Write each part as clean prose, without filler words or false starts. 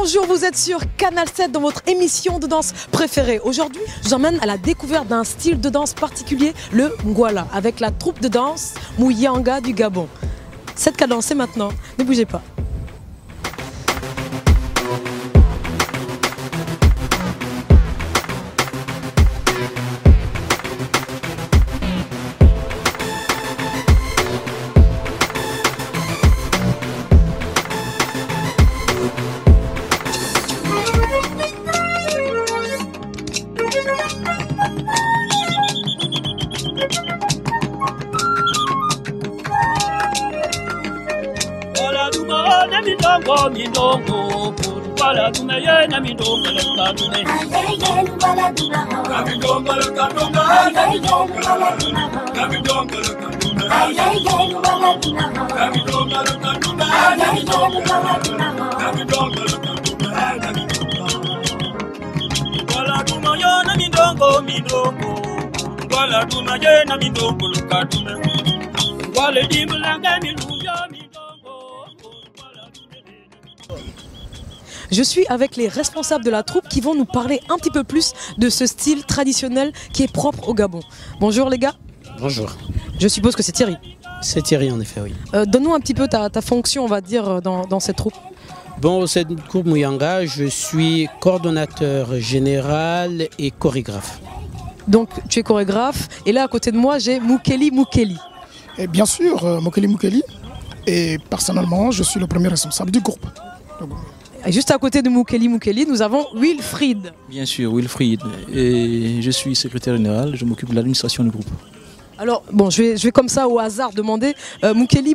Bonjour, vous êtes sur Canal 7 dans votre émission de danse préférée. Aujourd'hui, je vous emmène à la découverte d'un style de danse particulier, le Ngwala, avec la troupe de danse Mouyanga du Gabon. Cette cadence, c'est maintenant, ne bougez pas. Je suis avec les responsables de la troupe qui vont nous parler un petit peu plus de ce style traditionnel qui est propre au Gabon. Bonjour les gars. Bonjour. Je suppose que c'est Thierry. C'est Thierry en effet, oui. Donne-nous un petit peu ta fonction, on va dire, dans cette troupe. Bon, cette troupe Mouyanga, je suis coordonnateur général et chorégraphe. Donc tu es chorégraphe et là à côté de moi j'ai Moukeli. Et bien sûr, Moukeli. Et personnellement, je suis le premier responsable du groupe. Et juste à côté de Moukeli, nous avons Wilfried. Bien sûr, Wilfried. Et je suis secrétaire général, je m'occupe de l'administration du groupe. Alors, bon, je vais comme ça au hasard demander, Moukeli,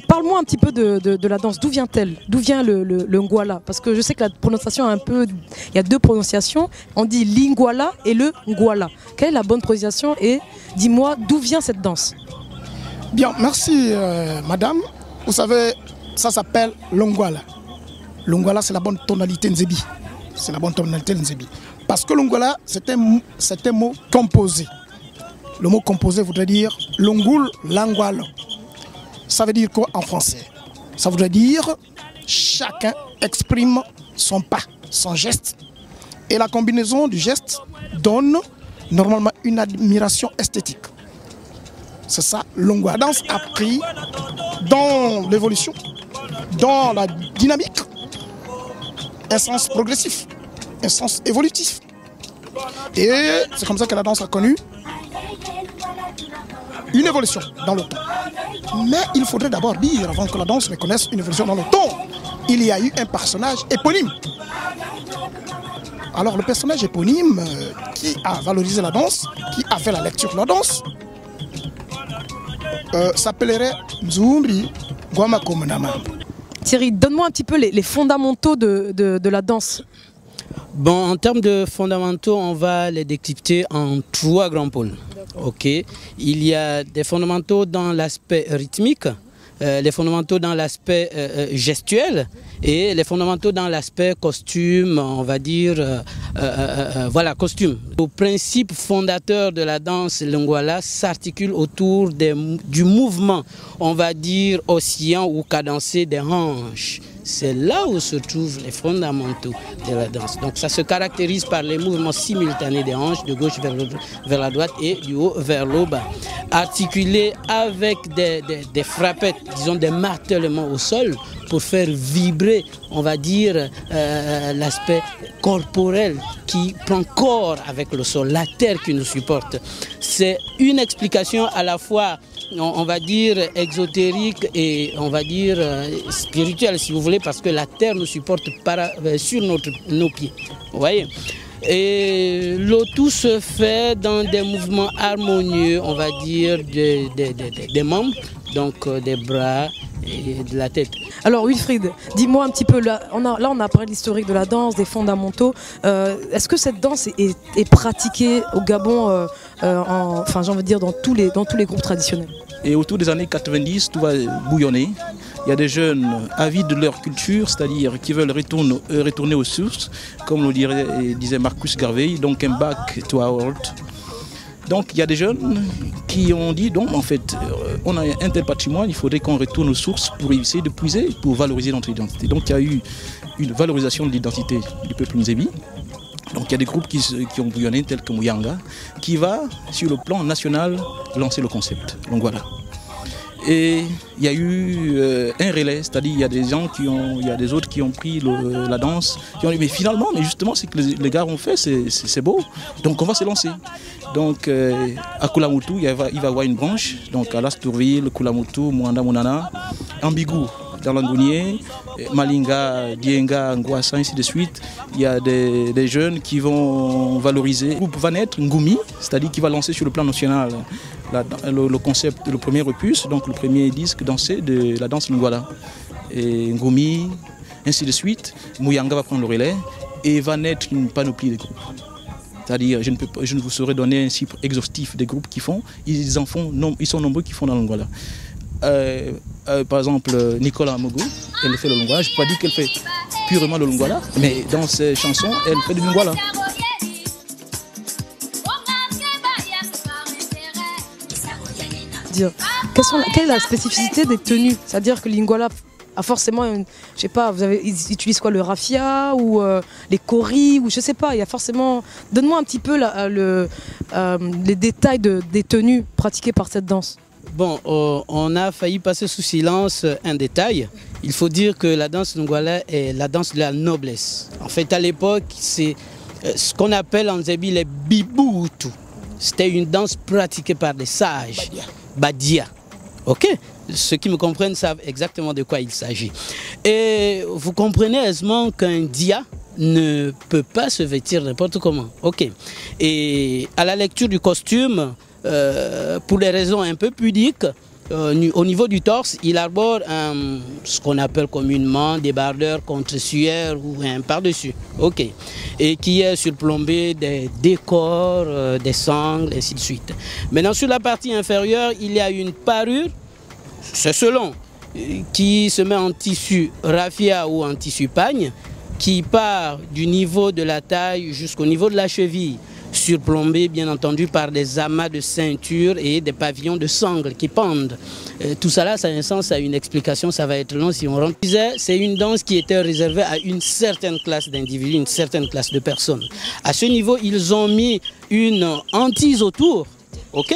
parle-moi un petit peu de la danse. D'où vient-elle? D'où vient le Ngwala? Parce que je sais que la prononciation est un peu... Il y a deux prononciations. On dit l'Ingwala et le Ngwala. Quelle est la bonne prononciation? Et dis-moi, d'où vient cette danse? Bien, merci madame. Vous savez, ça s'appelle l'Ngwala. L'Ngwala, c'est la bonne tonalité Nzebi. C'est la bonne tonalité Nzebi. Parce que l'Ngwala, c'est un mot composé. Le mot composé voudrait dire l'Ongul Langwala. Ça veut dire quoi en français? Ça voudrait dire chacun exprime son pas, son geste. Et la combinaison du geste donne normalement une admiration esthétique. C'est ça l'Ngwala. La danse a pris dans l'évolution, dans la dynamique, un sens progressif, un sens évolutif. Et c'est comme ça que la danse a connu une évolution dans le temps. Mais il faudrait d'abord dire, avant que la danse ne connaisse une évolution dans le temps, il y a eu un personnage éponyme. Alors le personnage éponyme qui a valorisé la danse, qui a fait la lecture de la danse, s'appellerait Nzumbi Guamakomunama. Thierry, donne-moi un petit peu les fondamentaux de la danse. Bon, en termes de fondamentaux, on va les décrypter en trois grands pôles. Ok. Il y a des fondamentaux dans l'aspect rythmique, les fondamentaux dans l'aspect gestuel et les fondamentaux dans l'aspect costume, on va dire, voilà, costume. Le principe fondateur de la danse Ngwala s'articule autour du mouvement, on va dire, oscillant ou cadencé des hanches. C'est là où se trouvent les fondamentaux de la danse. Donc ça se caractérise par les mouvements simultanés des hanches, de gauche vers la droite et du haut vers le bas. Articulés avec des frappettes, disons des martelements au sol, pour faire vibrer, on va dire, l'aspect corporel qui prend corps avec le sol, la terre qui nous supporte. C'est une explication à la fois, on va dire, exotérique et on va dire spirituelle, si vous voulez, parce que la terre nous supporte sur nos pieds. Vous voyez? Et le tout se fait dans des mouvements harmonieux, on va dire, des membres, donc des bras et de la tête. Alors Wilfried, dis-moi un petit peu, là on a parlé de l'historique de la danse, des fondamentaux. Est-ce que cette danse est pratiquée au Gabon, enfin j'ai envie de dire dans tous les groupes traditionnels? Et autour des années 90, tout va bouillonner. Il y a des jeunes avides de leur culture, c'est-à-dire qui veulent retourner aux sources, comme le disait Marcus Garvey, donc un back to our world. Donc il y a des jeunes qui ont dit, donc en fait, on a un tel patrimoine, il faudrait qu'on retourne aux sources pour essayer de puiser, pour valoriser notre identité. Donc il y a eu une valorisation de l'identité du peuple Nzebi. Donc il y a des groupes qui ont bouillonné, tels que Mouyanga, qui va, sur le plan national, lancer le concept. Donc voilà. Et il y a eu un relais, c'est-à-dire il y a des gens il y a des autres qui ont pris la danse, qui ont dit mais finalement, mais justement, c'est que les gars ont fait, c'est beau, donc on va se lancer. Donc à Kulamutu, il va y avoir une branche, donc à Lastourville, Kulamutu, Mwanda Mounana, Ambigou, dans l'Angounier, Malinga, Dienga, Ngouassa, ainsi de suite. Il y a des jeunes qui vont valoriser. Le groupe va naître, Ngoumi, c'est-à-dire qui va lancer sur le plan national le concept, le premier opus, donc le premier disque dansé de la danse Lungwala. Et Ngoumi, ainsi de suite. Mouyanga va prendre le relais et va naître une panoplie de groupes. C'est-à-dire, je ne vous saurais donner un chiffre exhaustif des groupes qui font. Ils sont nombreux qui font dans le Lungwala. Par exemple, Nicolas Mogo, elle fait le Lungwala. Je ne peux pas dire qu'elle fait purement le Lungwala, mais dans ses chansons, elle fait du Lungwala. Quelle est la spécificité des tenues? C'est-à-dire que Lingwala a forcément, je sais pas, ils utilisent quoi, le raffia ou les koris ou je sais pas, il y a forcément... Donne-moi un petit peu les détails des tenues pratiquées par cette danse. Bon, on a failli passer sous silence un détail. Il faut dire que la danse Lungwala est la danse de la noblesse. En fait, à l'époque, c'est ce qu'on appelle en Nzebi les biboutou. C'était une danse pratiquée par des sages. Badia. Ok? Ceux qui me comprennent savent exactement de quoi il s'agit. Et vous comprenez aisément qu'un dia ne peut pas se vêtir n'importe comment. Ok? Et à la lecture du costume, pour des raisons un peu pudiques, au niveau du torse, il arbore ce qu'on appelle communément débardeur contre-suaire ou un par-dessus. Ok. Et qui est surplombé des décors, des sangles, ainsi de suite. Maintenant, sur la partie inférieure, il y a une parure, c'est selon, qui se met en tissu raffia ou en tissu pagne, qui part du niveau de la taille jusqu'au niveau de la cheville, surplombé bien entendu par des amas de ceinture et des pavillons de sangles qui pendent. Tout ça là, ça a un sens, ça a une explication, ça va être long si on rentre. C'est une danse qui était réservée à une certaine classe d'individus, une certaine classe de personnes. À ce niveau, ils ont mis une hantise autour, ok?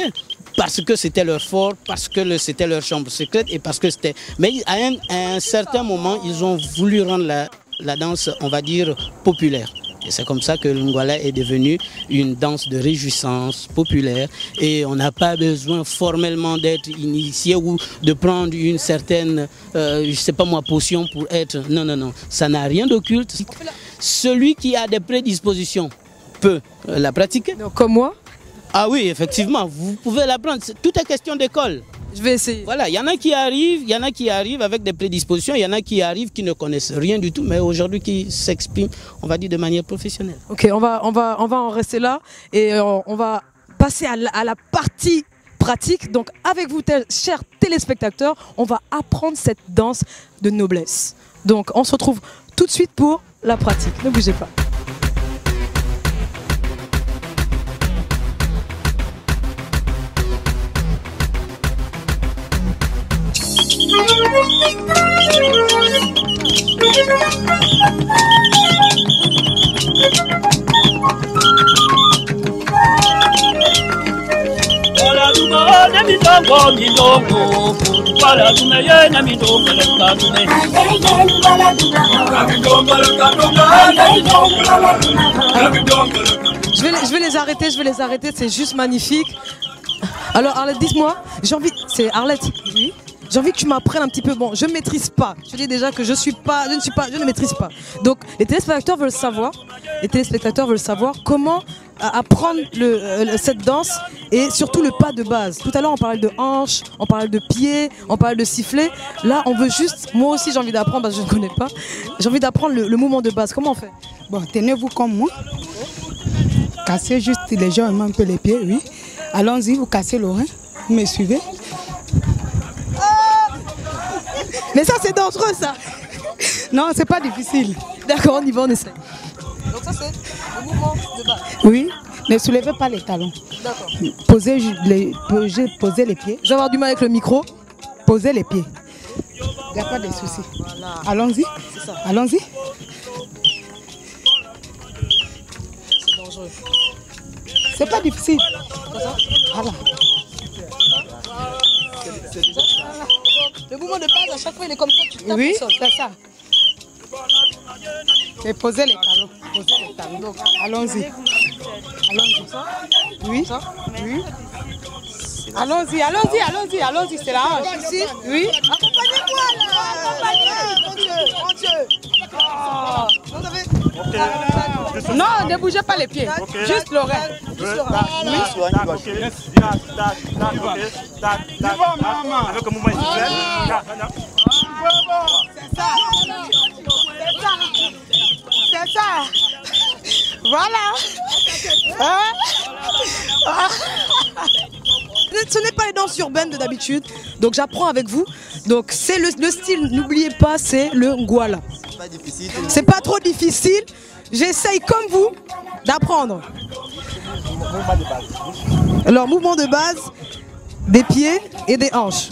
Parce que c'était leur fort, parce que c'était leur chambre secrète et parce que c'était... Mais à un certain moment, ils ont voulu rendre la danse, on va dire, populaire. Et c'est comme ça que le Lungwala est devenu une danse de réjouissance populaire. Et on n'a pas besoin formellement d'être initié ou de prendre une certaine, je sais pas moi, potion pour être... Non, non, non, ça n'a rien d'occulte. Celui qui a des prédispositions peut la pratiquer. Donc, comme moi? Ah oui, effectivement, vous pouvez l'apprendre. Tout est question d'école. Je vais essayer. Voilà, il y en a qui arrivent avec des prédispositions, il y en a qui arrivent qui ne connaissent rien du tout, mais aujourd'hui qui s'expriment, on va dire, de manière professionnelle. Ok, on va en rester là et on va passer à la partie pratique. Donc avec vous, chers téléspectateurs, on va apprendre cette danse de noblesse. Donc on se retrouve tout de suite pour la pratique. Ne bougez pas. Je vais les arrêter, c'est juste magnifique. Alors Arlette, dis-moi, c'est Arlette. Oui. J'ai envie que tu m'apprennes un petit peu. Bon, je ne maîtrise pas. Je te dis déjà que je ne maîtrise pas. Donc, les téléspectateurs veulent savoir comment apprendre cette danse et surtout le pas de base. Tout à l'heure, on parlait de hanches, on parlait de pieds, on parlait de sifflet. Là, on veut juste, moi aussi, j'ai envie d'apprendre parce que je ne connais pas. J'ai envie d'apprendre le mouvement de base. Comment on fait? Bon, tenez-vous comme moi. Cassez juste légèrement un peu les pieds, oui. Allons-y, vous cassez l'oreille. Vous me suivez? Mais ça, c'est dangereux, ça. Non, c'est pas difficile. D'accord, on y va, on essaie. Donc ça, c'est le mouvement de base. Oui, Ne soulevez pas les talons. D'accord. Posez les pieds. Je vais avoir du mal avec le micro. Posez les pieds. Il n'y a pas de souci. Voilà. Allons-y. C'est ça. Allons-y. C'est dangereux. C'est pas difficile. Voilà. Le mouvement de base, à chaque fois, il est comme ça. Tu tapes Oui, au sol. c'est ça. Et posez les talons. Posez les talons. Donc, allons-y. Allons-y. Oui. Oui. Allons-y, allons-y, allons-y, allons-y, c'est la hanche. Ici. Oui. Accompagnez-moi là. Accompagnez. Mon Dieu. Vous avez... Non, ne bougez pas les pieds. Juste l'oreille. Juste l'oreille. Avec un mouvement individuel. C'est ça. Voilà. Ce n'est pas les danses urbaines de d'habitude, donc j'apprends avec vous. Donc c'est le style, n'oubliez pas, c'est le Ngwala. C'est pas trop difficile, j'essaye comme vous d'apprendre. Alors mouvement de base, des pieds et des hanches.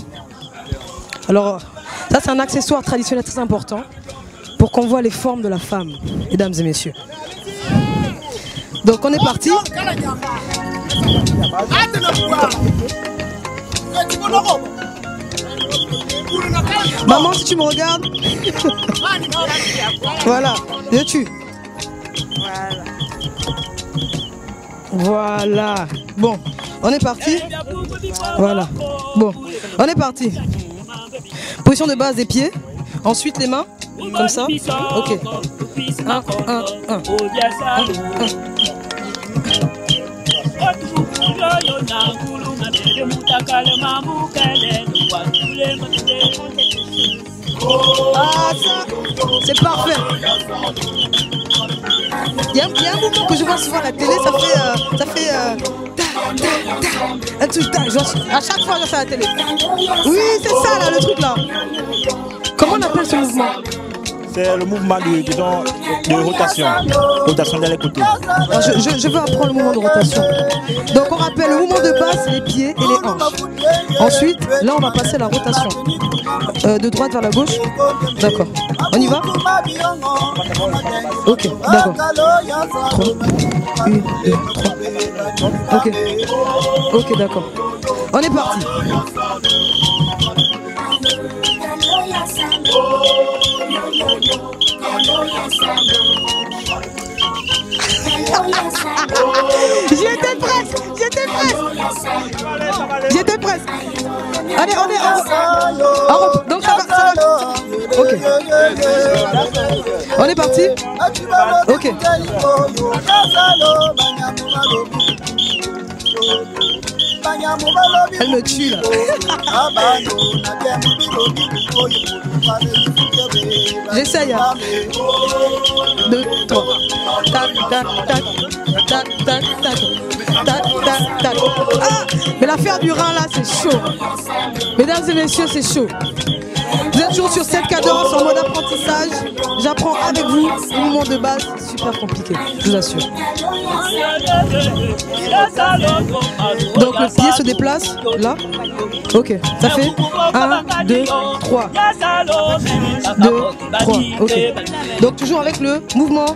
Alors ça c'est un accessoire traditionnel très important pour qu'on voit les formes de la femme, mesdames et messieurs. Donc on est parti. Maman, si tu me regardes. Voilà, je tue. Voilà. Bon, on est parti. Voilà. Bon, on est parti. Position de base des pieds. Ensuite les mains. Comme ça. Ok. 1, 1, 1. Ah ça, c'est parfait. Il y a un mouvement que je vois souvent à la télé, ça fait un truc, à chaque fois je vois ça à la télé. Oui, c'est ça là, le truc là. Comment on appelle ce mouvement? C'est le mouvement de rotation. Rotation dans les côtés. Alors, je veux apprendre le mouvement de rotation. Donc on rappelle le mouvement de base, les pieds et les hanches. Ensuite, là on va passer à la rotation. De droite vers la gauche. D'accord. On y va? Ok, d'accord. 3. 1, 2, 3. Ok. Ok, d'accord. On est parti. J'étais presque. Allez, on est en... Donc ça va. Ok. On est parti. Ok. Elle me tue là. J'essaye. 2, 3. Tac, tac, tac. Tac, tac, tac. Tac, tac, tac. Ah, mais l'affaire du rein là, c'est chaud. Mesdames et messieurs, c'est chaud. Vous êtes toujours sur cette cadence en mode apprentissage. J'apprends avec vous le mouvement de base, super compliqué, je vous assure. Donc le pied se déplace là. Ok, ça fait 1, 2, 3. 2, 3. Ok. Donc toujours avec le mouvement.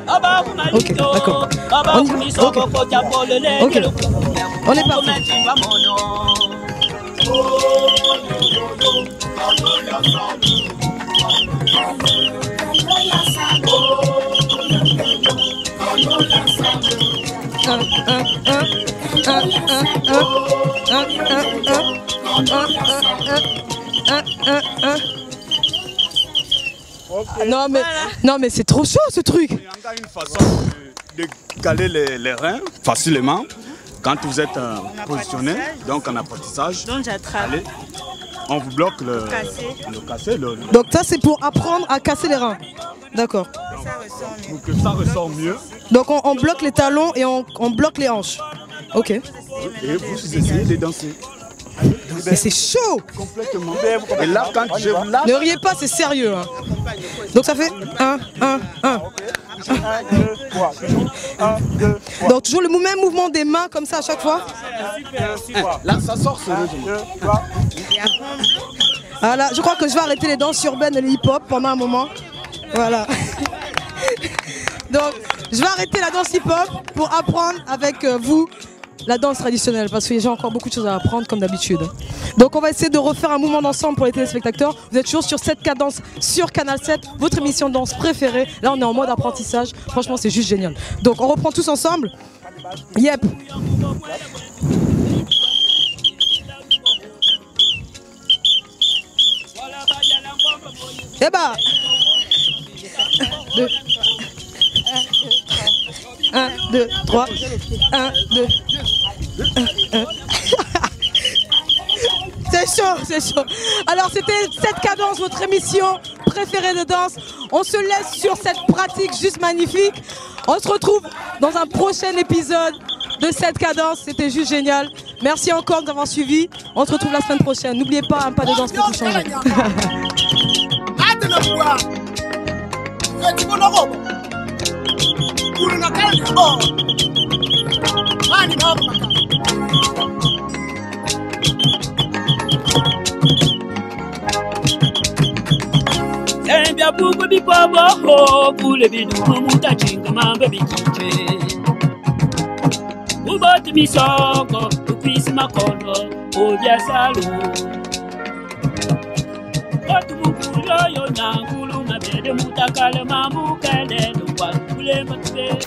Ok, d'accord. On y va. Ok. Ok. On est parti. Non mais c'est trop chaud ce truc. Il y a encore une façon de caler les reins facilement quand vous êtes positionné, donc en apprentissage. Allez, on vous bloque le casser. Donc ça c'est pour apprendre à casser les reins. D'accord. Pour que ça ressort mieux. Donc on bloque les talons et on bloque les hanches. Ok. Et vous essayez de danser. Mais c'est chaud. Complètement. Et là, quand je lâche... Ne riez pas, c'est sérieux. Hein. Donc ça fait 1, 1, 1. Donc toujours le même mouvement des mains comme ça à chaque fois. Là, ça sort sérieusement. Voilà, je crois que je vais arrêter les danses urbaines et les hip-hop pendant un moment. Voilà. Donc, je vais arrêter la danse hip-hop pour apprendre avec vous la danse traditionnelle parce que j'ai encore beaucoup de choses à apprendre comme d'habitude. Donc, on va essayer de refaire un mouvement d'ensemble pour les téléspectateurs. Vous êtes toujours sur 7 cadences sur Canal 7, votre émission de danse préférée. Là, on est en mode apprentissage. Franchement, c'est juste génial. Donc, on reprend tous ensemble. Yep. Eh bah 1, 2, 3, 1, 2. C'est chaud, c'est chaud. Alors c'était cette cadence, votre émission préférée de danse. On se laisse sur cette pratique juste magnifique. On se retrouve dans un prochain épisode de cette cadence. C'était juste génial. Merci encore d'avoir suivi. On se retrouve la semaine prochaine. N'oubliez pas, un pas de danse pour tout changer. Sembia buku bikobo kule bidumu mutachinga mambe bikiche uboti misoko upisi makono obya salu watu mukulu yo na ngulu mabede mutakale mamukele kwa kule matube